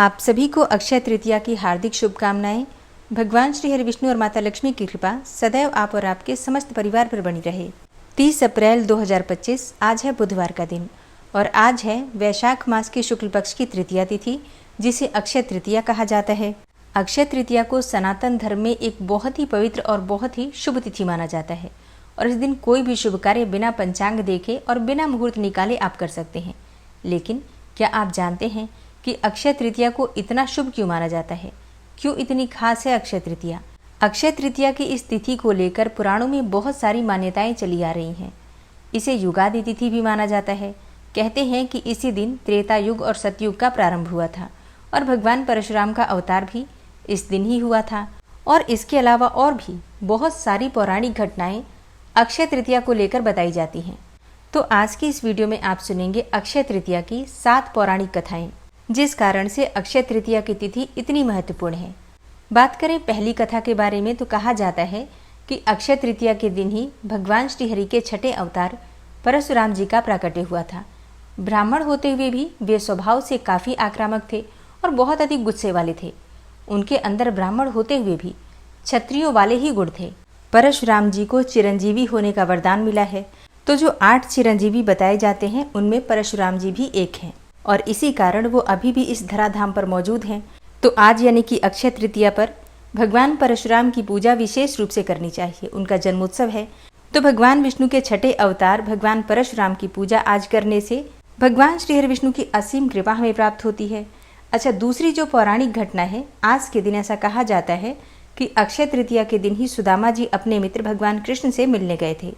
आप सभी को अक्षय तृतीया की हार्दिक शुभकामनाएं। भगवान श्री हरि विष्णु और माता लक्ष्मी की कृपा सदैव आप और आपके समस्त परिवार पर बनी रहे। 30 अप्रैल 2025 आज है बुधवार का दिन और आज है वैशाख मास के शुक्ल पक्ष की तृतीया तिथि, जिसे अक्षय तृतीया कहा जाता है। अक्षय तृतीया को सनातन धर्म में एक बहुत ही पवित्र और बहुत ही शुभ तिथि माना जाता है और इस दिन कोई भी शुभ कार्य बिना पंचांग देखे और बिना मुहूर्त निकाले आप कर सकते हैं। लेकिन क्या आप जानते हैं कि अक्षय तृतीया को इतना शुभ क्यों माना जाता है? क्यों इतनी खास है अक्षय तृतीया? अक्षय तृतीया की इस तिथि को लेकर पुराणों में बहुत सारी मान्यताएं चली आ रही हैं। इसे युगादि तिथि भी माना जाता है। कहते हैं कि इसी दिन त्रेता युग और सतयुग का प्रारंभ हुआ था और भगवान परशुराम का अवतार भी इस दिन ही हुआ था। और इसके अलावा और भी बहुत सारी पौराणिक घटनाएं अक्षय तृतीया को लेकर बताई जाती हैं। तो आज की इस वीडियो में आप सुनेंगे अक्षय तृतीया की 7 पौराणिक कथाएं, जिस कारण से अक्षय तृतीया की तिथि इतनी महत्वपूर्ण है। बात करें पहली कथा के बारे में तो कहा जाता है कि अक्षय तृतीया के दिन ही भगवान श्रीहरि के छठे अवतार परशुराम जी का प्राकट्य हुआ था। ब्राह्मण होते हुए भी वे स्वभाव से काफी आक्रामक थे और बहुत अधिक गुस्से वाले थे। उनके अंदर ब्राह्मण होते हुए भी क्षत्रियों वाले ही गुण थे। परशुराम जी को चिरंजीवी होने का वरदान मिला है, तो जो 8 चिरंजीवी बताए जाते हैं उनमें परशुराम जी भी एक हैं और इसी कारण वो अभी भी इस धराधाम पर मौजूद हैं। तो आज यानी कि अक्षय तृतीया पर भगवान परशुराम की पूजा विशेष रूप से करनी चाहिए। उनका जन्मोत्सव है, तो भगवान विष्णु के छठे अवतार भगवान परशुराम की पूजा आज करने से भगवान श्री हरि विष्णु की असीम कृपा हमें प्राप्त होती है। अच्छा, दूसरी जो पौराणिक घटना है, आज के दिन ऐसा कहा जाता है कि अक्षय तृतीया के दिन ही सुदामा जी अपने मित्र भगवान कृष्ण से मिलने गए थे।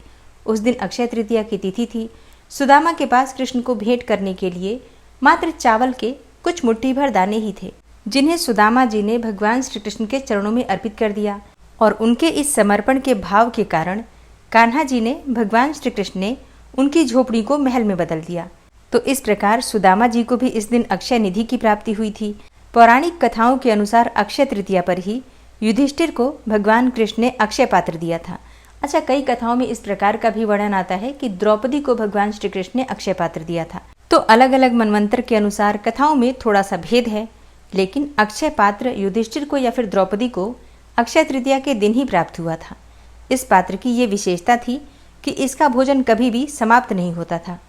उस दिन अक्षय तृतीया की तिथि थी। सुदामा के पास कृष्ण को भेंट करने के लिए मात्र चावल के कुछ मुट्ठी भर दाने ही थे, जिन्हें सुदामा जी ने भगवान श्री कृष्ण के चरणों में अर्पित कर दिया। और उनके इस समर्पण के भाव के कारण कान्हा जी ने भगवान श्री कृष्ण ने उनकी झोपड़ी को महल में बदल दिया। तो इस प्रकार सुदामा जी को भी इस दिन अक्षय निधि की प्राप्ति हुई थी। पौराणिक कथाओं के अनुसार अक्षय तृतीया पर ही युधिष्ठिर को भगवान कृष्ण ने अक्षय पात्र दिया था। अच्छा, कई कथाओं में इस प्रकार का भी वर्णन आता है कि द्रौपदी को भगवान श्री कृष्ण ने अक्षय पात्र दिया था। तो अलग अलग मनवंतर के अनुसार कथाओं में थोड़ा सा भेद है, लेकिन अक्षय पात्र युधिष्ठिर को या फिर द्रौपदी को अक्षय तृतीया के दिन ही प्राप्त हुआ था। इस पात्र की ये विशेषता थी कि इसका भोजन कभी भी समाप्त नहीं होता था।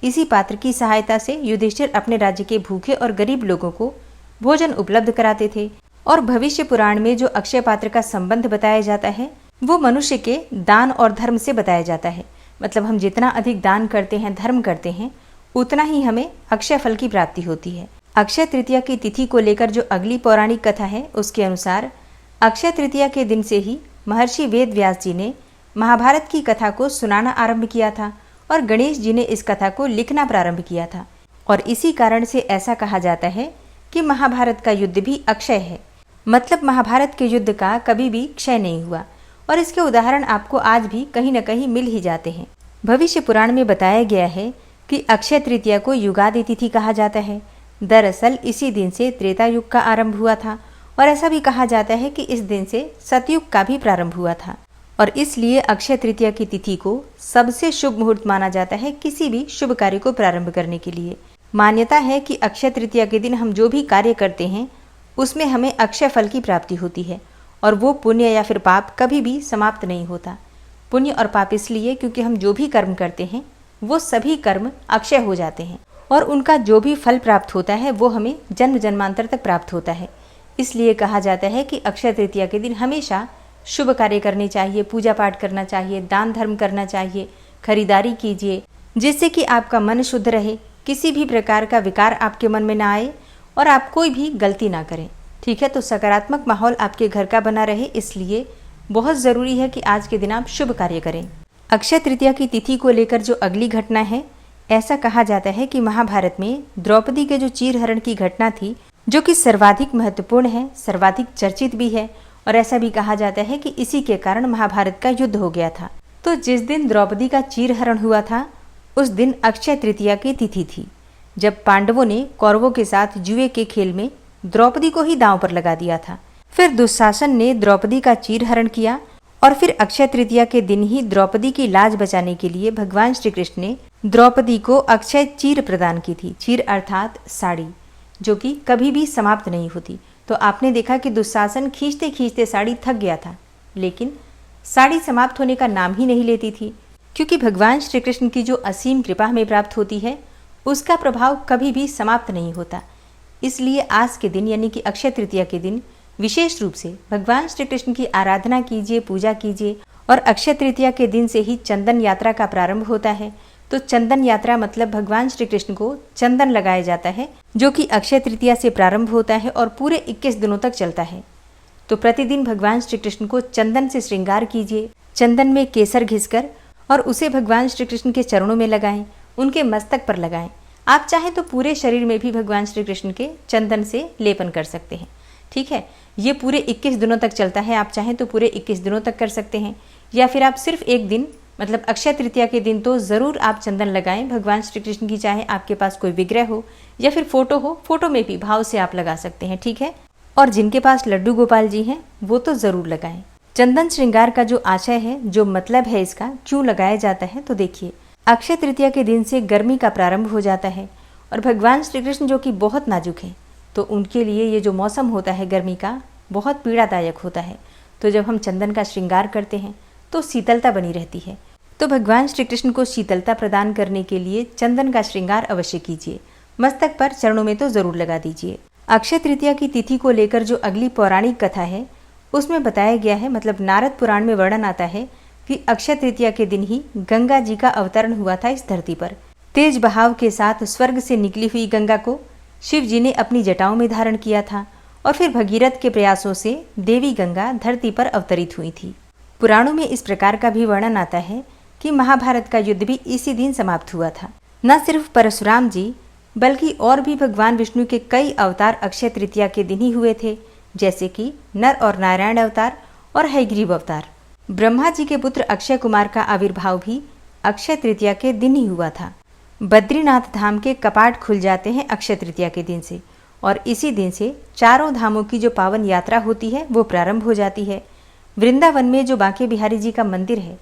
इसी पात्र की सहायता से युधिष्ठिर अपने राज्य के भूखे और गरीब लोगों को भोजन उपलब्ध कराते थे। और भविष्य पुराण में जो अक्षय पात्र का संबंध बताया जाता है वो मनुष्य के दान और धर्म से बताया जाता है। मतलब हम जितना अधिक दान करते हैं, धर्म करते हैं, उतना ही हमें अक्षय फल की प्राप्ति होती है। अक्षय तृतीया की तिथि को लेकर जो अगली पौराणिक कथा है उसके अनुसार अक्षय तृतीया के दिन से ही महर्षि वेद व्यास जी ने महाभारत की कथा को सुनाना आरंभ किया था और गणेश जी ने इस कथा को लिखना प्रारंभ किया था। और इसी कारण से ऐसा कहा जाता है कि महाभारत का युद्ध भी अक्षय है। मतलब महाभारत के युद्ध का कभी भी क्षय नहीं हुआ और इसके उदाहरण आपको आज भी कहीं न कहीं मिल ही जाते हैं। भविष्य पुराण में बताया गया है कि अक्षय तृतीया को युगादि तिथि कहा जाता है। दरअसल इसी दिन से त्रेता युग का आरंभ हुआ था और ऐसा भी कहा जाता है कि इस दिन से सतयुग का भी प्रारंभ हुआ था और इसलिए अक्षय तृतीया की तिथि को सबसे शुभ मुहूर्त माना जाता है किसी भी शुभ कार्य को प्रारंभ करने के लिए। मान्यता है कि अक्षय तृतीया के दिन हम जो भी कार्य करते हैं उसमें हमें अक्षय फल की प्राप्ति होती है और वो पुण्य या फिर पाप कभी भी समाप्त नहीं होता। पुण्य और पाप इसलिए क्योंकि हम जो भी कर्म करते हैं वो सभी कर्म अक्षय हो जाते हैं और उनका जो भी फल प्राप्त होता है वो हमें जन्म जन्मांतर तक प्राप्त होता है। इसलिए कहा जाता है कि अक्षय तृतीया के दिन हमेशा शुभ कार्य करने चाहिए, पूजा पाठ करना चाहिए, दान धर्म करना चाहिए, खरीदारी कीजिए, जिससे कि आपका मन शुद्ध रहे, किसी भी प्रकार का विकार आपके मन में ना आए और आप कोई भी गलती ना करें। ठीक है, तो सकारात्मक माहौल आपके घर का बना रहे, इसलिए बहुत ज़रूरी है कि आज के दिन आप शुभ कार्य करें। अक्षय तृतीया की तिथि को लेकर जो अगली घटना है, ऐसा कहा जाता है कि महाभारत में द्रौपदी के जो चीरहरण की घटना थी, जो कि सर्वाधिक महत्वपूर्ण है, सर्वाधिक चर्चित भी है और ऐसा भी कहा जाता है कि इसी के कारण महाभारत का युद्ध हो गया था। तो जिस दिन द्रौपदी का चीरहरण हुआ था उस दिन अक्षय तृतीया की तिथि थी, जब पांडवों ने कौरवों के साथ जुए के खेल में द्रौपदी को ही दांव पर लगा दिया था। फिर दुशासन ने द्रौपदी का चीरहरण किया और फिर अक्षय तृतीया के दिन ही द्रौपदी की लाज बचाने के लिए भगवान श्री कृष्ण ने द्रौपदी को अक्षय चीर प्रदान की थी। चीर अर्थात साड़ी। जो कि कभी भी समाप्त नहीं होती। तो आपने देखा कि दुशासन खींचते खींचते साड़ी थक गया था, लेकिन साड़ी समाप्त होने का नाम ही नहीं लेती थी, क्योंकि भगवान श्री कृष्ण की जो असीम कृपा हमें प्राप्त होती है उसका प्रभाव कभी भी समाप्त नहीं होता। इसलिए आज के दिन यानी कि अक्षय तृतीया के दिन विशेष रूप से भगवान श्री कृष्ण की आराधना कीजिए, पूजा कीजिए। और अक्षय तृतीया के दिन से ही चंदन यात्रा का प्रारंभ होता है। तो चंदन यात्रा मतलब भगवान श्री कृष्ण को चंदन लगाया जाता है, जो कि अक्षय तृतीया से प्रारंभ होता है और पूरे 21 दिनों तक चलता है। तो प्रतिदिन भगवान श्री कृष्ण को चंदन से श्रृंगार कीजिए, चंदन में केसर घिसकर, और उसे भगवान श्री कृष्ण के चरणों में लगाएं, उनके मस्तक पर लगाएं। आप चाहें तो पूरे शरीर में भी भगवान श्री कृष्ण के चंदन से लेपन कर सकते हैं। ठीक है, ये पूरे 21 दिनों तक चलता है। आप चाहें तो पूरे 21 दिनों तक कर सकते हैं, या फिर आप सिर्फ एक दिन मतलब अक्षय तृतीया के दिन तो ज़रूर आप चंदन लगाएं भगवान श्री कृष्ण की। चाहे आपके पास कोई विग्रह हो या फिर फोटो हो, फोटो में भी भाव से आप लगा सकते हैं। ठीक है, और जिनके पास लड्डू गोपाल जी हैं वो तो ज़रूर लगाएं। चंदन श्रृंगार का जो आशय है, जो मतलब है इसका, क्यों लगाया जाता है, तो देखिए अक्षय तृतीया के दिन से गर्मी का प्रारंभ हो जाता है और भगवान श्री कृष्ण जो कि बहुत नाजुक हैं, तो उनके लिए ये जो मौसम होता है गर्मी का बहुत पीड़ादायक होता है। तो जब हम चंदन का श्रृंगार करते हैं तो शीतलता बनी रहती है। तो भगवान श्री कृष्ण को शीतलता प्रदान करने के लिए चंदन का श्रृंगार अवश्य कीजिए। मस्तक पर, चरणों में तो जरूर लगा दीजिए। अक्षय तृतीया की तिथि को लेकर जो अगली पौराणिक कथा है उसमें बताया गया है, मतलब नारद पुराण में वर्णन आता है कि अक्षय तृतीया के दिन ही गंगा जी का अवतरण हुआ था इस धरती पर। तेज बहाव के साथ स्वर्ग से निकली हुई गंगा को शिव जी ने अपनी जटाओं में धारण किया था और फिर भगीरथ के प्रयासों से देवी गंगा धरती पर अवतरित हुई थी। पुराणों में इस प्रकार का भी वर्णन आता है कि महाभारत का युद्ध भी इसी दिन समाप्त हुआ था। न सिर्फ परशुराम जी बल्कि और भी भगवान विष्णु के कई अवतार अक्षय तृतीया के दिन ही हुए थे, जैसे कि नर और नारायण अवतार और हयग्रीव अवतार। ब्रह्मा जी के पुत्र अक्षय कुमार का आविर्भाव भी अक्षय तृतीया के दिन ही हुआ था। बद्रीनाथ धाम के कपाट खुल जाते हैं अक्षय तृतीया के दिन से, और इसी दिन से चारों धामों की जो पावन यात्रा होती है वो प्रारंभ हो जाती है। वृंदावन में जो बांके बिहारी जी का मंदिर है,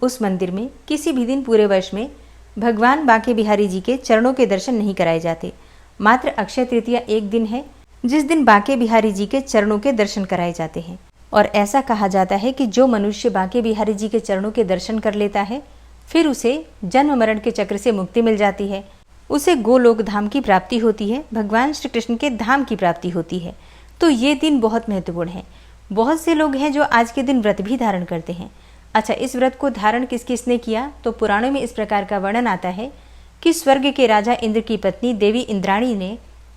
उस मंदिर में किसी भी दिन पूरे वर्ष में भगवान बांके बिहारी जी के चरणों के दर्शन नहीं कराए जाते। मात्र अक्षय तृतीया एक दिन है जिस दिन बांके बिहारी जी के चरणों के दर्शन कराए जाते हैं। और ऐसा कहा जाता है कि जो मनुष्य बांके बिहारी जी के चरणों के दर्शन कर लेता है, फिर उसे जन्म मरण के चक्र से मुक्ति मिल जाती है, उसे गोलोक धाम की प्राप्ति होती है, भगवान श्री कृष्ण के धाम की प्राप्ति होती है। तो ये दिन बहुत महत्वपूर्ण है। बहुत से लोग हैं जो आज के दिन व्रत भी धारण करते हैं। अच्छा, इस व्रत को धारण किस किसने किया, तो पुराणों में इस प्रकार का वर्णन आता है कि स्वर्ग के राजा इंद्र की पत्नी देवी इंद्राणी ने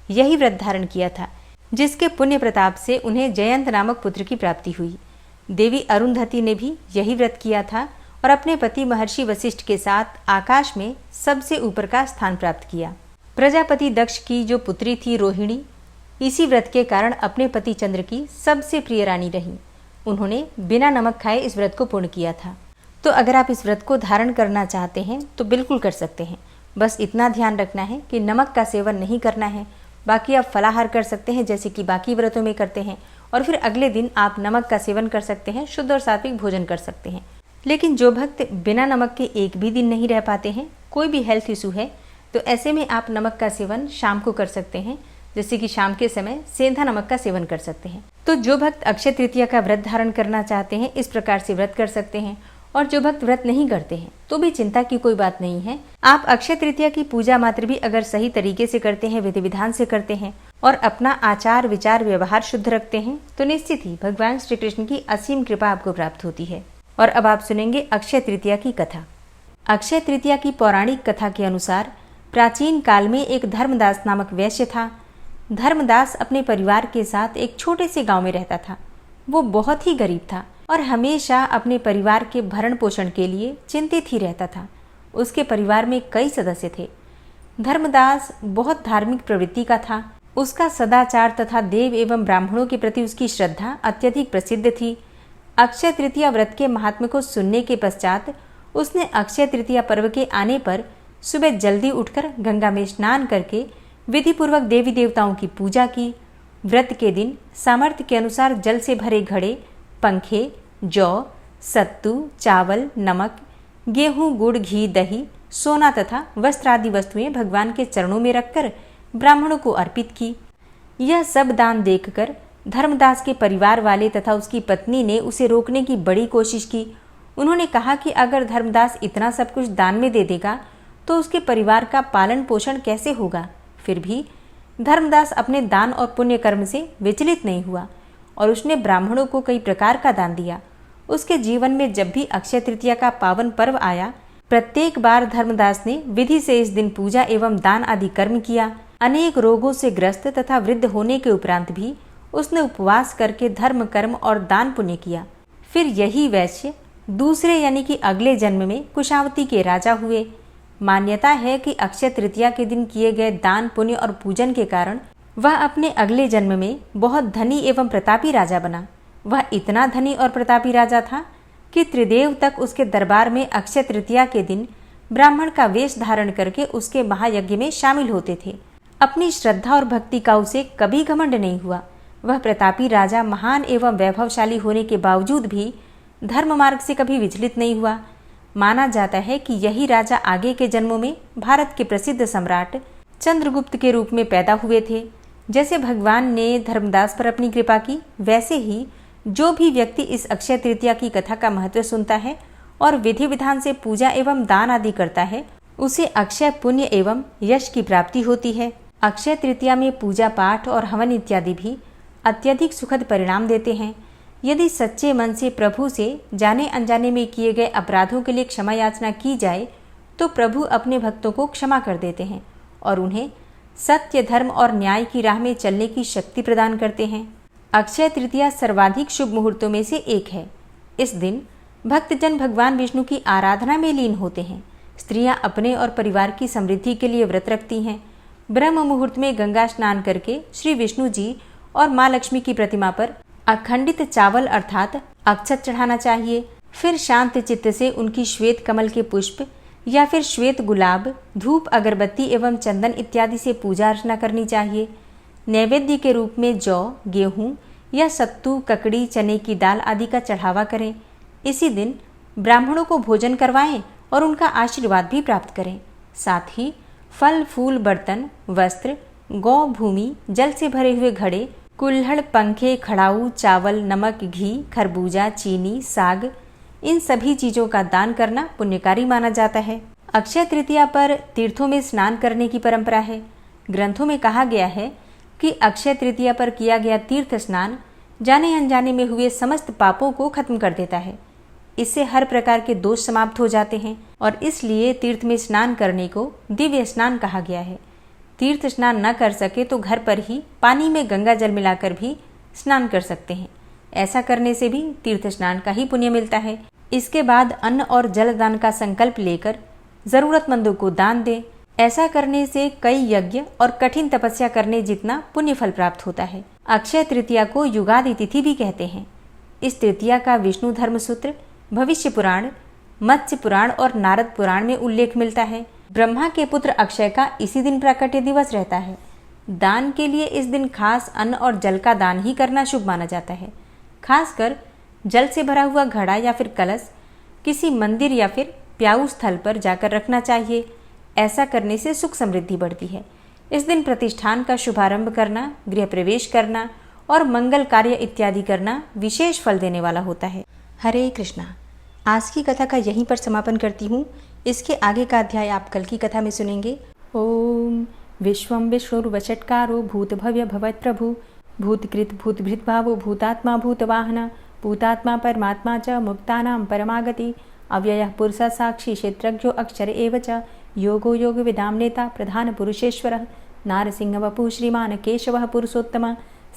यही व्रत धारण किया था, जिसके पुण्य प्रताप से उन्हें जयंत नामक पुत्र की प्राप्ति हुई। देवी अरुंधति ने भी यही व्रत किया था और अपने पति महर्षि वशिष्ठ के साथ आकाश में सबसे ऊपर का स्थान प्राप्त किया। प्रजापति दक्ष की जो पुत्री थी रोहिणी, इसी व्रत के कारण अपने पति चंद्र की सबसे प्रिय रानी रही। उन्होंने बिना नमक खाए इस व्रत को पूर्ण किया था। तो अगर आप इस व्रत को धारण करना चाहते हैं तो बिल्कुल कर सकते हैं। बस इतना ध्यान रखना है कि नमक का सेवन नहीं करना है। बाकी आप फलाहार कर सकते हैं जैसे कि बाकी व्रतों में करते हैं, और फिर अगले दिन आप नमक का सेवन कर सकते हैं, शुद्ध और सात्विक भोजन कर सकते हैं। लेकिन जो भक्त बिना नमक के एक भी दिन नहीं रह पाते हैं, कोई भी हेल्थ इशू है, तो ऐसे में आप नमक का सेवन शाम को कर सकते हैं, जैसे कि शाम के समय सेंधा नमक का सेवन कर सकते हैं। तो जो भक्त अक्षय तृतीया का व्रत धारण करना चाहते हैं इस प्रकार से व्रत कर सकते हैं, और जो भक्त व्रत नहीं करते हैं तो भी चिंता की कोई बात नहीं है। आप अक्षय तृतीया की पूजा मात्र भी अगर सही तरीके से करते हैं, विधि विधान से करते हैं और अपना आचार विचार व्यवहार शुद्ध रखते हैं, तो निश्चित ही भगवान श्री कृष्ण की असीम कृपा आपको प्राप्त होती है। और अब आप सुनेंगे अक्षय तृतीया की कथा। अक्षय तृतीया की पौराणिक कथा के अनुसार प्राचीन काल में एक धर्मदास नामक वैश्य था। धर्मदास अपने परिवार के साथ एक छोटे से गांव में रहता था। वो बहुत ही गरीब था और हमेशा अपने परिवार के भरण पोषण के लिए चिंतित ही रहता था। उसके परिवार में कई सदस्य थे। धर्मदास बहुत धार्मिक प्रवृत्ति का था। उसका सदाचार तथा देव एवं ब्राह्मणों के प्रति उसकी श्रद्धा अत्यधिक प्रसिद्ध थी। अक्षय तृतीया व्रत के महात्म्य को सुनने के पश्चात उसने अक्षय तृतीया पर्व के आने पर सुबह जल्दी उठकर गंगा में स्नान करके विधि पूर्वक देवी देवताओं की पूजा की। व्रत के दिन सामर्थ्य के अनुसार जल से भरे घड़े, पंखे, जौ, सत्तू, चावल, नमक, गेहूं, गुड़, घी, दही, सोना तथा वस्त्र आदि वस्तुएं भगवान के चरणों में रखकर ब्राह्मणों को अर्पित की। यह सब दान देखकर धर्मदास के परिवार वाले तथा उसकी पत्नी ने उसे रोकने की बड़ी कोशिश की। उन्होंने कहा कि अगर धर्मदास इतना सब कुछ दान में दे देगा तो उसके परिवार का पालन पोषण कैसे होगा। फिर भी धर्मदास अपने दान और पुण्य कर्म से विचलित नहीं हुआ और उसने ब्राह्मणों को कई प्रकार का दान दिया। उसके जीवन में जब भी अक्षय तृतीया का पावन पर्व आया, प्रत्येक बार धर्मदास ने विधि से इस दिन पूजा एवं दान आदि कर्म किया। अनेक रोगों से ग्रस्त तथा वृद्ध होने के उपरांत भी उसने उपवास करके धर्म कर्म और दान पुण्य किया। फिर यही वैश्य दूसरे यानी कि अगले जन्म में कुशावती के राजा हुए। मान्यता है कि अक्षय तृतीया के दिन किए गए दान पुण्य और पूजन के कारण वह अपने अगले जन्म में बहुत धनी एवं प्रतापी राजा बना। वह इतना धनी और प्रतापी राजा था कि त्रिदेव तक उसके दरबार में अक्षय तृतीया के दिन ब्राह्मण का वेश धारण करके उसके महायज्ञ में शामिल होते थे। अपनी श्रद्धा और भक्ति का उसे कभी घमंड नहीं हुआ। वह प्रतापी राजा महान एवं वैभवशाली होने के बावजूद भी धर्म मार्ग से कभी विचलित नहीं हुआ। माना जाता है कि यही राजा आगे के जन्मों में भारत के प्रसिद्ध सम्राट चंद्रगुप्त के रूप में पैदा हुए थे। जैसे भगवान ने धर्मदास पर अपनी कृपा की, वैसे ही जो भी व्यक्ति इस अक्षय तृतीया की कथा का महत्व सुनता है और विधि विधान से पूजा एवं दान आदि करता है, उसे अक्षय पुण्य एवं यश की प्राप्ति होती है। अक्षय तृतीया में पूजा पाठ और हवन इत्यादि भी अत्यधिक सुखद परिणाम देते हैं। यदि सच्चे मन से प्रभु से जाने अनजाने में किए गए अपराधों के लिए क्षमा याचना की जाए तो प्रभु अपने भक्तों को क्षमा कर देते हैं और उन्हें सत्य, धर्म और न्याय की राह में चलने की शक्ति प्रदान करते हैं। अक्षय तृतीया सर्वाधिक शुभ मुहूर्तों में से एक है। इस दिन भक्तजन भगवान विष्णु की आराधना में लीन होते हैं। स्त्रियां अपने और परिवार की समृद्धि के लिए व्रत रखती हैं। ब्रह्म मुहूर्त में गंगा स्नान करके श्री विष्णु जी और माँ लक्ष्मी की प्रतिमा पर अखंडित चावल अर्थात अक्षत चढ़ाना चाहिए। फिर शांत चित्त से उनकी श्वेत कमल के पुष्प या फिर श्वेत गुलाब, धूप, अगरबत्ती एवं चंदन इत्यादि से पूजा अर्चना करनी चाहिए। नैवेद्य के रूप में जौ, गेहूं या सत्तू, ककड़ी, चने की दाल आदि का चढ़ावा करें। इसी दिन ब्राह्मणों को भोजन करवाएं और उनका आशीर्वाद भी प्राप्त करें। साथ ही फल, फूल, बर्तन, वस्त्र, गौ, भूमि, जल से भरे हुए घड़े, कुल्हड़, पंखे, खड़ाऊ, चावल, नमक, घी, खरबूजा, चीनी, साग, इन सभी चीजों का दान करना पुण्यकारी माना जाता है। अक्षय तृतीया पर तीर्थों में स्नान करने की परंपरा है। ग्रंथों में कहा गया है कि अक्षय तृतीया पर किया गया तीर्थ स्नान जाने अनजाने में हुए समस्त पापों को खत्म कर देता है। इससे हर प्रकार के दोष समाप्त हो जाते हैं और इसलिए तीर्थ में स्नान करने को दिव्य स्नान कहा गया है। तीर्थ स्नान न कर सके तो घर पर ही पानी में गंगा जल मिलाकर भी स्नान कर सकते हैं। ऐसा करने से भी तीर्थ स्नान का ही पुण्य मिलता है। इसके बाद अन्न और जल दान का संकल्प लेकर जरूरतमंदों को दान दें। ऐसा करने से कई यज्ञ और कठिन तपस्या करने जितना पुण्य फल प्राप्त होता है। अक्षय तृतीया को युगादि तिथि भी कहते हैं। इस तृतीया का विष्णु धर्म सूत्र, भविष्य पुराण, मत्स्य पुराण और नारद पुराण में उल्लेख मिलता है। ब्रह्मा के पुत्र अक्षय का इसी दिन प्राकट्य दिवस रहता है। दान के लिए इस दिन खास अन्न और जल का दान ही करना शुभ माना जाता है। खासकर जल से भरा हुआ घड़ा या फिर कलश किसी मंदिर या फिर प्याऊ स्थल पर जाकर रखना चाहिए। ऐसा करने से सुख समृद्धि बढ़ती है। इस दिन प्रतिष्ठान का शुभारंभ करना, गृह प्रवेश करना और मंगल कार्य इत्यादि करना विशेष फल देने वाला होता है। हरे कृष्णा। आज की कथा का यहीं पर समापन करती हूँ। इसके आगे का अध्याय आप कल की कथा में सुनेंगे। ओम विश्वं विष्णुर्वषट्कारो भूत भव्य भवत् प्रभु भूतकृत भूतभृत भावो भूतात्मा भूतवाहन भूतात्मा परमात्मा च मुक्तानां परमागति अव्ययः पुरुषः साक्षी क्षेत्रज्ञो अक्षर एव च योगो योग विदाम नेता प्रधान पुरुषेश्वरः नारसिंह वपुः श्रीमान केशवः पुरुषोत्तम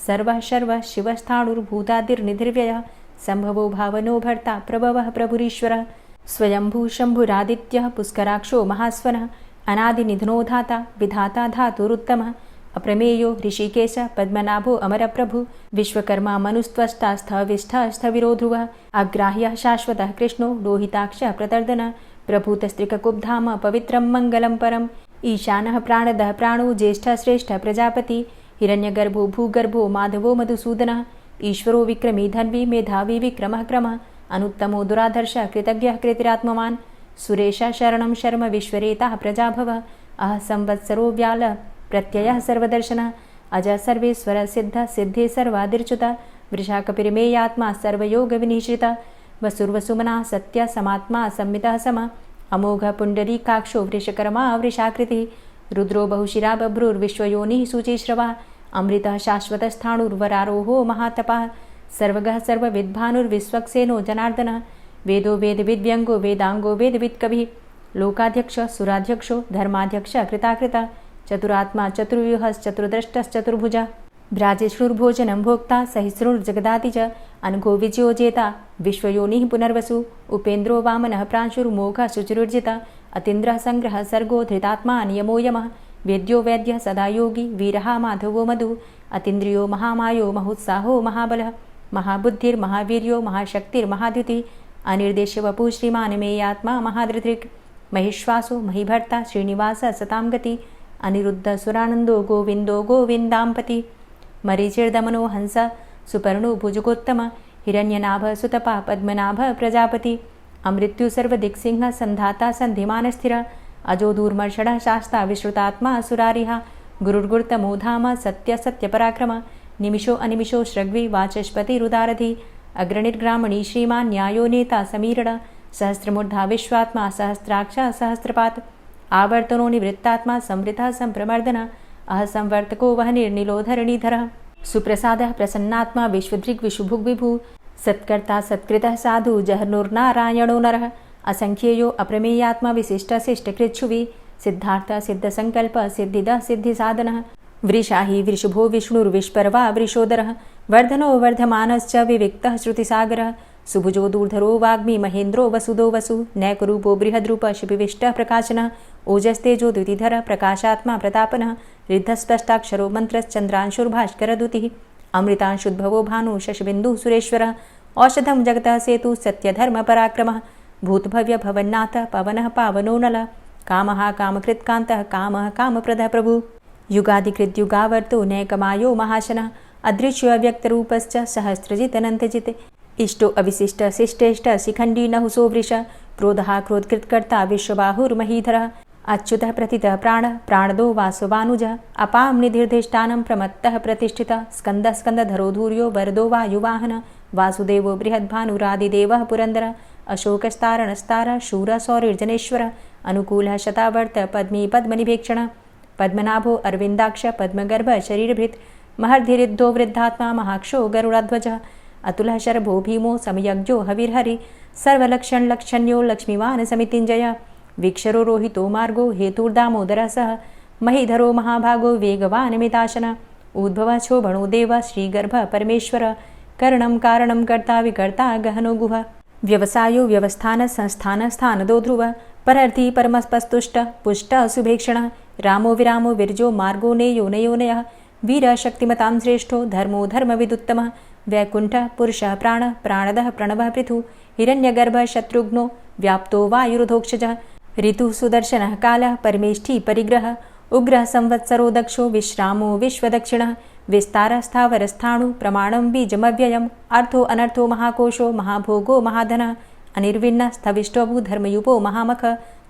सर्वः शर्वः शिवस्थाणुर्भूतादिर्निधिर्व्ययः संभवो भावनो भर्ता प्रभवः प्रभुरीश्वरः स्वयंभू शंभुरादित्यः पुष्कराक्षो महास्वनः अनादिनिधनो धाता विधाता धातुरुत्तमः अप्रमेयो ऋषिकेश पद्मनाभो अमरप्रभु विश्वकर्मा मनुस्त्वष्टा स्थविष्ठः स्थविरो ध्रुवः अग्राह्यः शाश्वतः कृष्णो लोहिताक्षः प्रतर्दन प्रभूतस्त्रिककुब्धाम पवित्रं मङ्गलं परम् ईशानः प्राणदः प्राणो ज्येष्ठः श्रेष्ठः प्रजापति हिरण्यगर्भो भूगर्भो माधवो मधुसूदनः ईश्वरो विक्रमी धन्वी मेधावी विक्रमः क्रमः अनुत्तमो दुराधर्षः कृतज्ञः कृतिरात्मवान् सुरेशः शरणं शर्म विश्वरेताः प्रजाभवः अह संवत्सरो व्याल प्रत्ययः सर्वदर्शनः अजः सर्वेश्वर सिद्ध सिद्धे सर्वादिर्च्युत वृषाकपिर्मेयात्मा सर्वयोगविनिश्रितः वसुर्वसुमनः सत्य समात्मा संमितः समः अमोघ पुण्डरीकाक्षो वृषकर्मा वृषाकृतिः रुद्रो बहुशिरा बभ्रुर्विश्वयोनिः शुचिश्रवः अमृतः शाश्वतस्थाणुर्वरारोहो महातपः सर्वगः सर्वविद्भानुर्विश्वक्सेनो जनार्दनः वेदो वेदविद्व्यङ्गो वेदाङ्गो वेदवित्कविः लोकाध्यक्ष सुराध्यक्षो धर्माध्यक्ष कृताकृता चतुरात्मा चतुर्व्यूहश्चतुर्द्रष्टश्चतुर्भुजा भ्राजिष्णुर्भोजनं भोक्ता सहिष्णुर्जगदाति च अनघो विजयोजेता विश्वयोनिः पुनर्वसु उपेन्द्रो वामनः प्रांशुर्मोघः शुचिरुर्जिता अतीन्द्रः सङ्ग्रहः सर्गो धृतात्मा नियमो यमः वेद्यो वैद्यः सदा योगी वीरः माधवो मधु अतीन्द्रियो महामायो महोत्साहो महाबलः महाबुद्धिर्महावीर्यो महाशक्तिर्महाद्युतिः अनिर्देश्य वपुः श्रीमान् मेयात्मा महाधृतिर् महिश्वासो महीभर्ता श्रीनिवास सतां गति अनिरुद्ध सुरानन्दो गोविन्दो गोविन्दाम्पति मरीचिर्दमनो हंस सुपर्णो भुजगोत्तम हिरण्यनाभ सुतपा पद्मनाभ प्रजापति अमृत्यु सर्वदिक्सिंह संधाता सन्धिमानस्थिर अजो दूर्मर्षणः शास्ता विश्रुतात्मा सुरारिः गुरुर्गुर्तमो धाम सत्य सत्यपराक्रम निमिषो अनिमिषो श्रग्वी वाचस्पतिरुदारधि अग्रणिर्ग्रामणी श्रीमान् न्यायो नेता समीरण सहस्रमूर्धा विश्वात्मा सहस्राक्ष सहस्रपात् आवर्तनो निवृत्तात्मा संवृतः संप्रमर्दन अहसंवर्तको वहनिर्निलोधरणीधरः सुप्रसादः प्रसन्नात्मा विश्वदृग् विशुभुग्विभु सत्कर्ता सत्कृतः साधु जहर्नुर्नारायणो नरः असंख्येयो अप्रमेयात्मा विशिष्टशिष्टकृच्छुवि सिद्धार्थ सिद्धसङ्कल्प सिद्धिदः सिद्धिसाधनः वृषाहि वृषभो विष्णुर्विष्पर्वा वृषोदरः वर्धनो वर्धमानश्च विविक्तः श्रुतिसागरः सुभुजो दूर्धरो वाग्मी महेन्द्रो वसुदो वसु नैकरूपो बृहद्रूप शिपिविष्टः प्रकाशनः ओजस्तेजो द्युतिधर प्रकाशात्मा प्रतापनः रिद्धस्पष्टाक्षरो मन्त्रश्चन्द्रांशुर्भास्करदुतिः अमृतांशुद्भवो भानु शशबिन्दुः सुरेश्वरः औषधं जगतः सेतु सत्यधर्मपराक्रमः भूतभव्य भवन्नाथ पवनः पावनो नलः कामः कामकृत्कान्तः कामः कामप्रदः प्रभु युगादिकृद्युगावर्तो नैकमायो महाशनः अदृश्यो अव्यक्तरूपश्च सहस्रजितनन्तजित् इष्टो अविशिष्ट शिष्टेष्ट शिखण्डी नहुसो वृष क्रोधः क्रोधकृत्कर्ता विश्वबाहुर्महीधरः अच्युतः प्रतितः प्राणः प्राणदो वासवानुजः अपां निधिर्धिष्ठानं प्रमत्तः प्रतिष्ठितः स्कन्दः स्कन्दधरो धूर्यो वरदो वायुवाहनः वासुदेवो बृहद्भानुरादिदेवः पुरन्दरः अशोकस्तारणस्तारः शूरः सौरिर्जनेश्वरः अनुकूलः शतावर्त पद्मी पद्मनिभेक्षणः पद्मनाभो अरविन्दाक्ष पद्मगर्भ शरीरभृत् महर्धिरिद्धो वृद्धात्मा महाक्षो गरुडाध्वजः अतुलः शरभो भीमो समयज्ञो हविर्हरि सर्वलक्षणलक्षण्यो लक्ष्मीवान् समितिञ्जयः वीक्षरो रोहितो मार्गो हेतुर्दामोदरः सह महीधरो महाभागो वेगवान् मिताशनः उद्भवः क्षोभणो देवः श्रीगर्भः परमेश्वरः करणं कारणं कर्ता विकर्ता गहनो गुहः व्यवसायो व्यवस्थान संस्थान स्थानदो ध्रुवः परर्थी परमस्पस्तुष्टः पुष्टः सुभेक्षणः रामो विरामो विरजो मार्गो नेयो नयोनयः वीरः शक्तिमतां श्रेष्ठो धर्मो धर्मविदुत्तमः वैकुण्ठः पुरुषः प्राणः प्राणदः प्रणवः पृथुः हिरण्यगर्भः शत्रुघ्नो व्याप्तो वायुरुधोक्षजः ऋतुः सुदर्शनः कालः परमेष्ठी परिग्रहः उग्रः संवत्सरो दक्षो विश्रामो विश्वदक्षिणः विस्तारस्थावरस्थाणु प्रमाणं बीजमव्ययम् अर्थो अनर्थो महाकोशो महाभोगो महाधनः अनिर्विण्णः स्थविष्टोभू धर्मयुपो महामख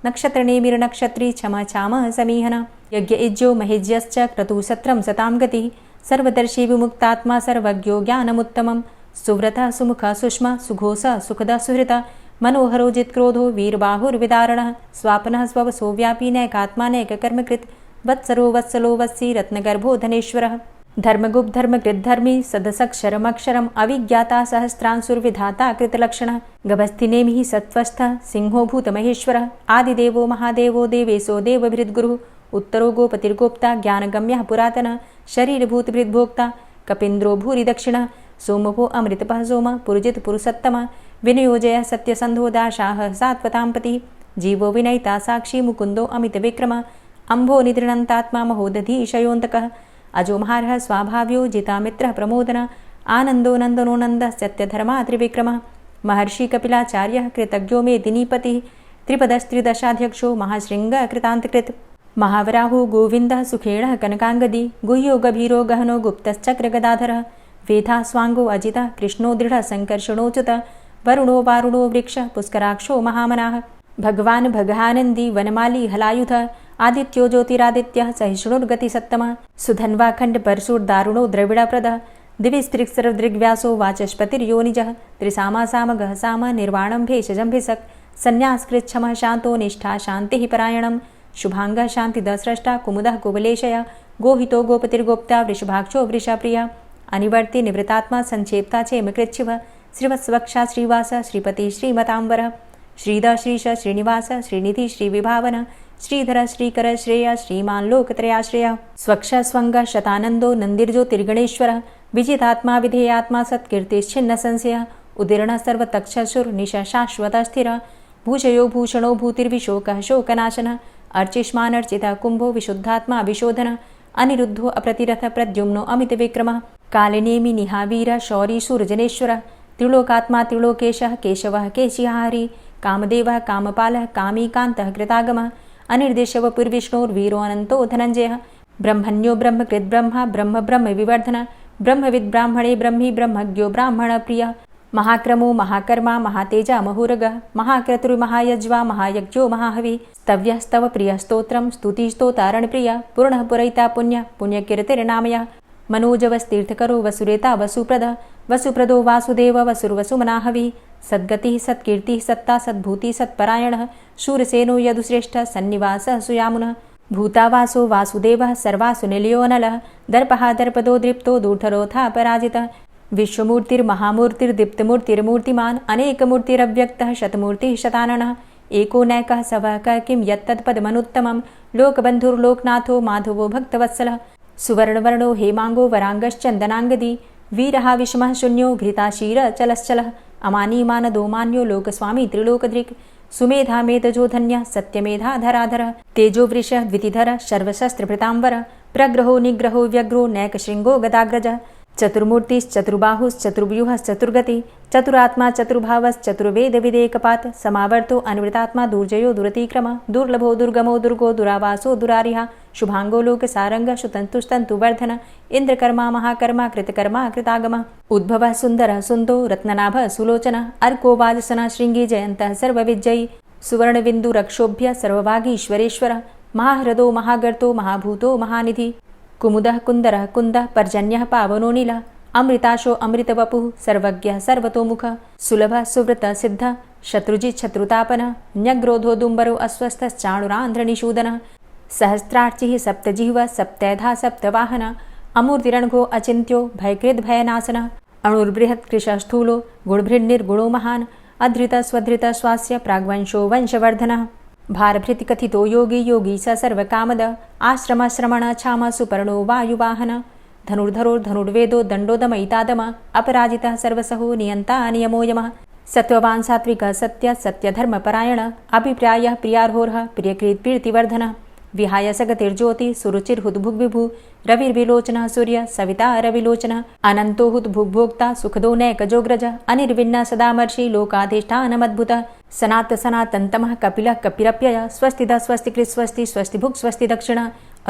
नक्षत्रनेमिर्नक्षत्री क्षमा क्षामः समीहनः यज्ञ इज्यो महेज्यश्च क्रतुसत्रं सतां गतिः सर्वदर्शी विमुक्तात्मा सर्वज्ञो ज्ञानमुत्तमं सुव्रतः सुमुखः सुष्मा सुघोषः सुखदः सुहृतः मनोहरो जित्क्रोधो वीरबाहुर्विदारणः स्वापनः स्ववसो व्यापी नैकात्मा नैककर्मकृत् वत्सरो वत्सलो वत्सी रत्नगर्भो धनेश्वरः धर्मगुप्त धर्मकृद्धर्मी सदसक्षरमक्षरम् अविज्ञाता सहस्रांशुर्विधाता कृतलक्षणः गभस्तिनेमिः सत्त्वस्थः सिंहो भूतमहेश्वरः आदिदेवो महादेवो देवेशो देवभृद्गुरुः उत्तरो गोपतिर्गोप्ता ज्ञानगम्यः पुरातनः शरीरभूतभृद्भोक्ता कपीन्द्रो भूरि दक्षिणः सोमभो अमृतपः सोमः पुरुजित पुरुषोत्तमः विनयोजयः सत्यसन्धो दाशाः सात्वताम्पतिः जीवो विनयिता साक्षी मुकुन्दो अमितविक्रमः अम्भो निद्रणन्तात्मा महोदधीशयोऽन्तकः अजोमहारः स्वाभाव्यो जितामित्रः प्रमोदनः आनन्दो नन्दनो नन्दः सत्यधर्मा त्रिविक्रमः महर्षि कपिलाचार्यः कृतज्ञो मेदिनीपतिः त्रिपदस्त्रिदशाध्यक्षो महाशृङ्गः कृतान्तकृत् महावराहो गोविन्दः सुखेणः कनकाङ्गदी गुह्यो गभीरो गहनो गुप्तश्चक्रगदाधरः वेधा स्वाङ्गो अजितः कृष्णो दृढः सङ्कर्षणोच्युतः वरुणो वारुणो वृक्षः पुष्कराक्षो महामनाः भगवान् भगानन्दी वनमाली हलायुधः आदित्यो ज्योतिरादित्यः सहिष्णुर्गति सत्तमः सुधन्वा खंड परशुर्दारुणो द्रविड़प्रदः दिविस्त्रिक्सर्वदृग्व्यासो वाचस्पतिर्योनिजः त्रिसामा सामगः साम निर्वाणं भेषजं भिसक् संन्यासकृच्छमः शान्तो निष्ठा शान्तिः परायणं शुभांगः शान्तिदः स्रष्टा कुमुदः कुवलेशय गोहितो गोपतिर्गोप्ता वृषभाक्षो वृषाप्रिया अनिवर्ति निवृतात्मा संक्षेप्ता चेमकृच्छिव श्रीवत्स्वक्षा श्रीवास श्रीपति श्रीमतांबर श्रीद श्रीश श्रीनिवास श्रीनिधि श्रीविभावन श्रीधर श्रीकर श्रेय श्रीमान लोकत्रयाश्रय स्वक्ष स्वंग शतानंदो नंदिर्ज्योतिर्गणेश्वर विजितात्मा विधेयात्मा सत्कीर्तिश्छिन्न संशय उदीर्ण सर्वतक्षसुर निश शाश्वत स्थिर भूषयो भूषणो भूतिर्विशोकः शोकनाशन अर्चिष्मानर्चित कुंभो विशुद्धात्मा विशोधन अनिरुद्धो अप्रतिरथ प्रद्युम्नो अमित विक्रमः कालिनेमि निहावीर शौरी सूर्यजनेश्वर त्रिलोकात्मा त्रिलोकेशः केशवः केशिहारी कामदेवः कामपालः कामीकान्तः कृतागमः अनिर्देशव पुर्विष्णोर्वीरो अनंतो धनंजयः ब्रह्मण्यो ब्रह्मकृद्ब्रह्मा ब्रह्म ब्रह्म विवर्धन ब्रह्मविद् ब्राह्मणे ब्रह्मी ब्रह्मज्ञो ब्राह्मण प्रिय महाक्रमो महाकर्मा महातेजा महुरगः महाक्रतुर्महायज्वा महायज्ञो महाहवि स्तव्यस्तव प्रिय स्तोत्रं स्तुतिस्तोतारण प्रिय पूर्णः पुरैता पुण्य पुण्यकीर्तिर्नामयः मनोजवस्तीर्थकरो वसुरेता वसुप्रद वसुप्रदो वासुदेव वसुर्वसुमनाहवि सद्गतिः सत्कीर्तिः सत्ता सद्भूति सत्परायणः शूरसेनो यदुश्रेष्ठः सन्निवासः सुयामुनः भूतावासो वासुदेवः सर्वासु निलयोनलः दर्पः दर्पदो दृप्तो दूर्धरोथा पराजितः विश्वमूर्तिर्महामूर्तिर्दीप्तमूर्तिर्मूर्तिमान् अनेकमूर्तिरव्यक्तः शतमूर्तिः शताननः एको नैकः सवः क किं यत्तत्पदमनुत्तमं लोकबन्धुर्लोकनाथो माधवो भक्तवत्सलः सुवर्णवर्णो हेमांगो वरांगश्चन्दनांगदी वीरः विषमः शून्यो घृताशीर चलश्चलः अमानी मानदो मान्यो लोकस्वामी त्रिलोकदृक् सुमेधा मेधजो धन्यः सत्यमेधा धराधरः तेजो वृषः द्वितिधरः सर्वशस्त्रभृतांबर प्रग्रहो निग्रहो व्यग्रो नैकशृङ्गो गदाग्रजः चतुर्मूर्तिश्चतुर्बाहुश्चतुर्व्यूहश्चतुर्गति चतुरात्मा चतुर्भावश्चतुर्वेदविदेकपात् समावर्तो अनिवृतात्मा दुर्जयो दुरतिक्रम दुर्लभो दुर्गमो दुर्गो दुरावासो दुरारिहा शुभांगो लोकसारंग सुतन्तुस्तन्तुवर्धन इन्द्रकर्मा महाकर्मा कृतकर्मा कृतागमः उद्भवः सुन्दरः सुन्दो रत्ननाभः सुलोचनः अर्को वाजसनः शृङ्गी जयन्तः सर्वविजयी सुवर्णबिन्दुरक्षोभ्य सर्वभागीश्वरेश्वरः महाह्रदो महागर्तो महाभूतो महानिधि कुमुदः कुन्दरः कुन्दः पर्जन्यः पावनो नीलः अमृताशो अमृतवपुः सर्वज्ञः सर्वतोमुखः सुलभः सुव्रतः सिद्धः शत्रुजित् शत्रुतापनः न्यग्रोधो दुम्बरो अस्वस्थश्चाणुरान्ध्रनिषूदनः सहस्रार्चिः सप्तजिह्वः सप्तैधा सप्तवाहनः अमूर्तिरणघो अचिन्त्यो भयकृद्भयनाशनः अणुर्बृहत् कृशस्थूलो गुणभृन्निर्गुणो महान् अधृतः स्वधृतः स्वास्य प्राग्वंशो वंशवर्धनः भारभृति कथितो योगी योगी स सर्वकामद आश्रम श्रमण छाम सुपर्णो वायुवाहन धनुर्धरोर्धनुर्वेदो दण्डोदमयितादम अपराजितः सर्वसहो नियन्ता नियमो यमः सत्त्ववान् सात्विकः सत्य सत्यधर्मपरायण अभिप्रायः प्रियार्होर्ह प्रियकृत्प्रीतिवर्धनः विहाय सगतिर्ज्योति सुरुचिर्हुद्भुग्विभु रविर्विलोचनः सूर्य सविता रविलोचनः अनन्तो हुद्भुग्भोक्ता सुखदो नैकजोग्रज अनिर्विण्ण सदामर्षि लोकाधिष्ठानमद्भुतः सनात सनातन्तमः कपिलः कपिरप्यय स्वस्तिदः स्वस्तिकृत् स्वस्ति स्वस्तिभुक् स्वस्ति दक्षिण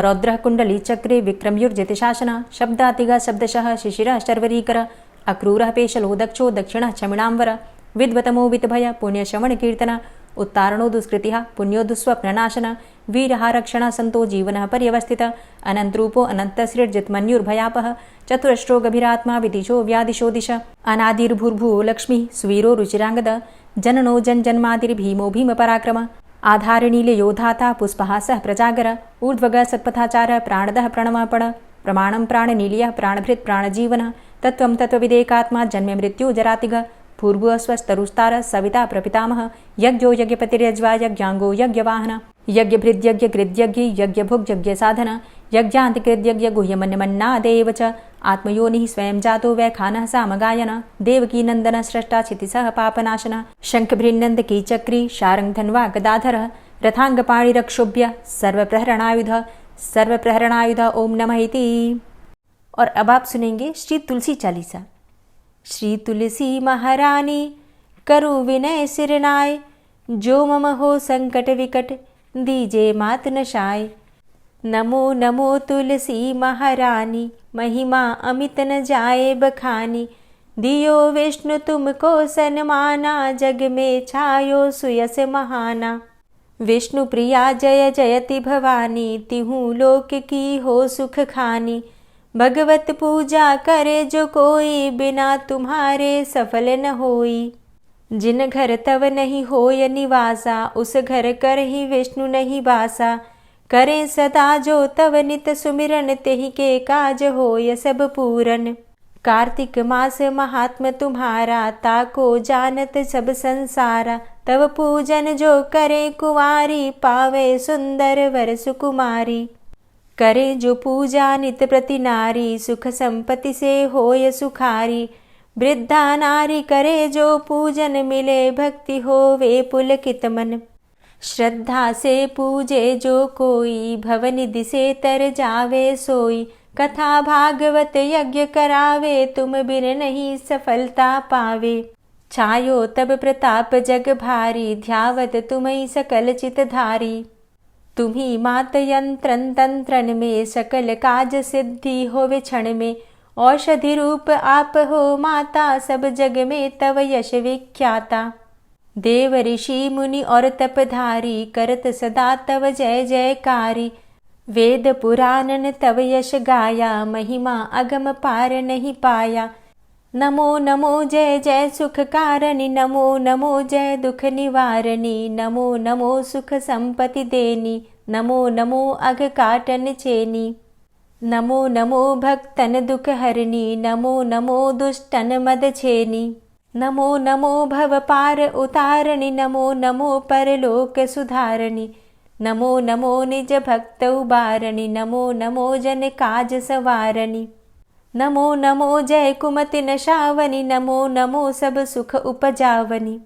रौद्रः कुण्डली चक्रे विक्रमयुर्जितशासन शब्दातिगः शब्दशः शिशिरः शर्वरीकर अक्रूरः पेशलो दक्षो दक्षिणः क्षमिणाम्बर विद्वतमो वितभय पुण्यश्रवणकीर्तन उत्तारणो दुष्कृतिः पुण्यो दुःस्वप्ननाशन वीरः रक्षण सन्तो जीवनः पर्यवस्थितः अनन्तरूपो अनन्तसृर्जितमन्युर्भयापः चतुरश्रो गभीरात्मा विदिशो व्यादिशो दिश अनादिर्भूर्भुवो लक्ष्मीः सुवीरो रुचिराङ्गद जननो जन्मादिर्भीमो भीमपराक्रम आधारनीलयोधाता पुष्पहासः प्रजागर ऊर्ध्वगः सत्पथाचारः प्राणदः प्रणमपण प्रमाणं प्राणनीलयः प्राणभृत् प्राणजीवनः तत्त्वं तत्त्वविदेकात्मा जन्म मृत्यु जरातिग पूर्वः स्वस्तरुस्तार सविता प्रपितामह यज्ञो यज्ञपतिर्यज्वा यज्ञांगो यज्ञवाहन यज्ञभृद्यज्ञकृद्यज्ञ यज्ञभुग्यज्ञसाधन यज्ञान्तिकृद्यज्ञ गुह्यमन्यमन्नादेव च आत्मयोनिः स्वयं जातो वैखानः सामगायन देवकी नन्दन स्रष्टा क्षितिसः पापनाशन शङ्खभृन्नन्द कीचक्री शारङ्गधन्वा गदाधरः रथाङ्गपाणिरक्षोभ्य सर्वप्रहरणायुध ओम नमः इति। और अब आप सुनेंगे श्री तुलसी चालीसा। श्री तुलसी महारानी करु विनय सिरनाय, जो मम हो संकट विकट दीजे मात नशाय। नमो नमो तुलसी महारानी, महिमा अमित न जाए बखानी। दियो विष्णु तुमको सन्माना, जग में छायो सुयस महाना। विष्णु प्रिया जय जयति भवानी, तिहु लोक की हो सुख खानी। भगवत पूजा करे जो कोई, बिना तुम्हारे सफल न होई। जिन घर तव नहीं होय निवासा, उस घर कर ही विष्णु नहीं बासा। करें सदा जो तव नित सुमिरन, तेहि के काज होय सब पूरन। कार्तिक मास महात्म तुम्हारा, ताको जानत सब संसारा। तव पूजन जो करे कुंवारी, पावे सुंदर वर सुकुमारी। करे जो पूजा नित प्रति नारी, सुख संपत्ति से होय सुखारी। वृद्धा नारी करे जो पूजन, मिले भक्ति होवे पुलकित मन। श्रद्धा से पूजे जो कोई, भवनिधि से तर जावे सोई। कथा भागवत यज्ञ करावे, तुम बिन नहीं सफलता पावे। छायो तब प्रताप जग भारी, ध्यावत तुम्हि सकल चित धारी। तुम्ही मात यंत्रन तंत्रन में, सकल काज सिद्धि होवे क्षण में। औषधि रूप आप हो माता, सब जग में तव यश विख्याता। देव ऋषि मुनि और तपधारी, करत सदा तव जय जयकारी। वेद पुराणन तव यश गाया, महिमा अगम पार नहीं पाया। नमो नमो जय जय सुख कारणी, नमो नमो जय दुख निवारणी। नमो नमो सुख संपत्ति देनी, नमो नमो अघ काटन चेनी। नमो नमो भक्तन दुख हरणी, नमो नमो दुष्टन मद छेनी। नमो नमो भव पार उतारणी, नमो नमो परलोक सुधारणी। नमो नमो निज भक्त उबारणी, नमो नमो जन काज सवारणी। नमो नमो जय कुमति नशावनी, नमो नमो सब सुख उपजावनी।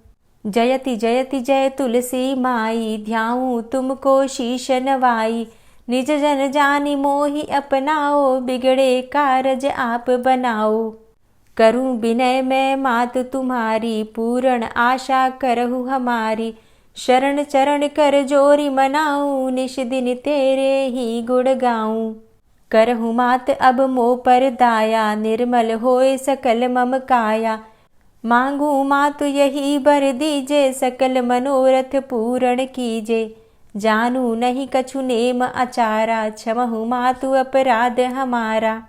जयति जयति जय तुलसी माई, ध्याऊं तुमको शीश नवाई। निज जन जानी मोहि अपनाओ, बिगड़े कारज आप बनाओ। करूं विनय मैं मात तुम्हारी, पूर्ण आशा करहु हमारी। शरण चरण कर जोरी मनाऊं, निश दिन तेरे ही गुण गाऊं। करहु मात अब मोह पर दाया, निर्मल होए सकल मम काया। मांगू मातु यही बर दीजे, सकल मनोरथ पूर्ण कीजे। जानू नहीं कछु नेम आचारा, क्षमहु मातु अपराध हमारा।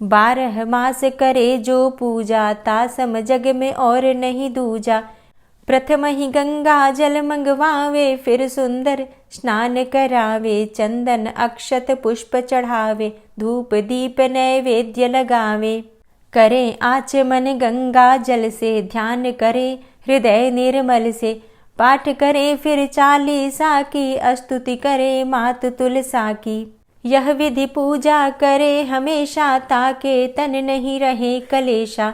12 मास करे जो पूजा, तासम जग में और नहीं दूजा। प्रथम ही गंगा जल मंगवावे, फिर सुंदर स्नान करावे। चंदन अक्षत पुष्प चढ़ावे, धूप दीप नैवेद्य लगावे। करें आचमन गंगा जल से, ध्यान करे हृदय निर्मल से। पाठ करे फिर चालीसा की, स्तुति करे मात तुलसा की। यह विधि पूजा करे हमेशा, ताके तन नहीं रहे कलेशा।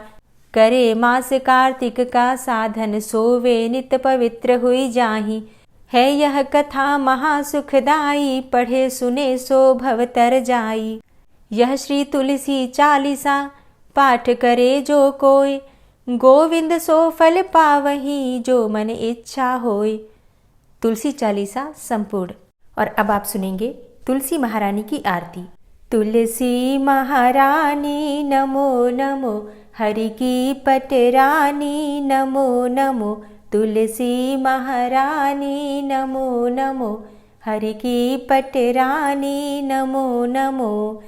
करे मास कार्तिक का साधन, सोवे नित पवित्र हुई जाहि। है यह कथा महासुखदाई, पढ़े सुने सो भव तर जाई। यह श्री तुलसी चालीसा, पाठ करे जो कोय। गोविंद सो फल पावही, जो मन इच्छा होय। तुलसी चालीसा संपूर्ण। और अब आप सुनेंगे तुलसी महारानी की आरती। तुलसी महारानी नमो नमो, हरि की पटरानी नमो नमो। तुलसी महारानी नमो नमो, हरि की पटरानी नमो नमो।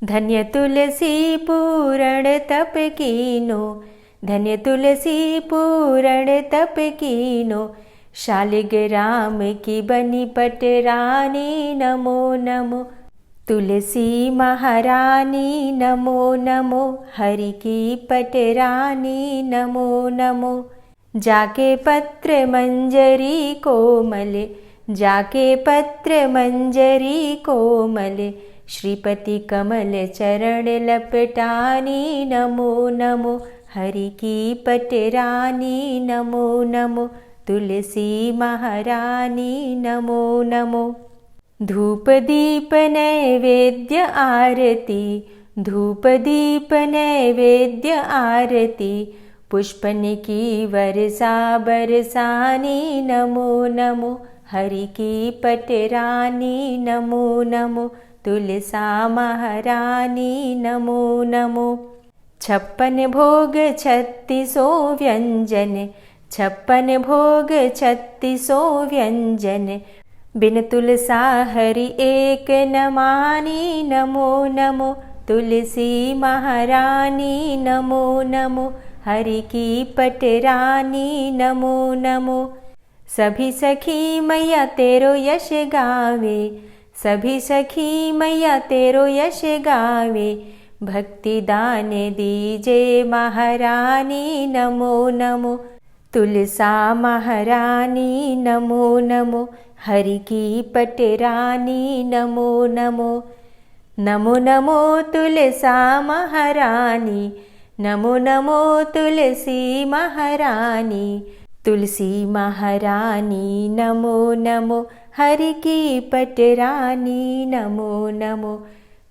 धन्य तुलसी पूर्ण तप कीनो, धन्य तुलसी पूर्ण तप कीनो। शालिग्राम की बनी पटरानी नमो नमो। तुलसी महारानी नमो नमो, हरि की पटरानी नमो नमो। जाके पत्र मंजरी कोमल, जाके पत्र मंजरी कोमल। श्रीपति कमल चरण लपटानी नमो नमो, हरि की पटरानी नमो नमो। तुलसी महारानी नमो नमो। धूप दीप नैवेद्य आरती, धूप दीप नैवेद्य आरती। पुष्पन की वर्षा बरसानी नमो नमो, हरि की पटरानी नमो नमो। तुलसा महारानी नमो नमो। 56 भोग 36 व्यंजन, 56 भोग 36 व्यंजन। बिन तुलसा हरि एक न मानी, नमो नमो तुलसी महारानी, नमो नमो हरि की पटरानी, नमो नमो। सभी सखी मैया तेरो यश गावे, सभी सखी मैया तेरो यश गावे, भक्ति दान दीजे महारानी, नमो नमो तुलसा महारानी, नमो नमो हरि की पटरानी, नमो नमो। नमो नमो तुलसा महारानी, नमो नमो तुलसी महारानी, तुलसी महारानी, नमो नमो हरि की पटरानी, नमो नमो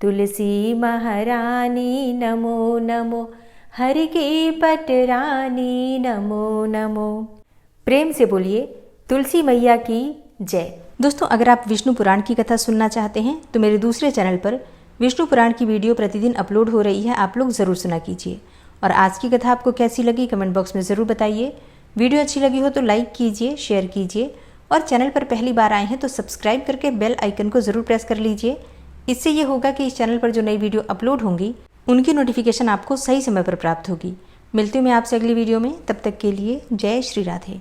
तुलसी महारानी, नमो नमो हरि की पटरानी, नमो नमो। प्रेम से बोलिए तुलसी मैया की जय। दोस्तों, अगर आप विष्णु पुराण की कथा सुनना चाहते हैं तो मेरे दूसरे चैनल पर विष्णु पुराण की वीडियो प्रतिदिन अपलोड हो रही है, आप लोग ज़रूर सुना कीजिए। और आज की कथा आपको कैसी लगी कमेंट बॉक्स में ज़रूर बताइए। वीडियो अच्छी लगी हो तो लाइक कीजिए, शेयर कीजिए और चैनल पर पहली बार आए हैं तो सब्सक्राइब करके बेल आइकन को ज़रूर प्रेस कर लीजिए। इससे ये होगा कि इस चैनल पर जो नई वीडियो अपलोड होंगी उनकी नोटिफिकेशन आपको सही समय पर प्राप्त होगी। मिलती हूँ मैं आपसे अगली वीडियो में, तब तक के लिए जय श्री राधे।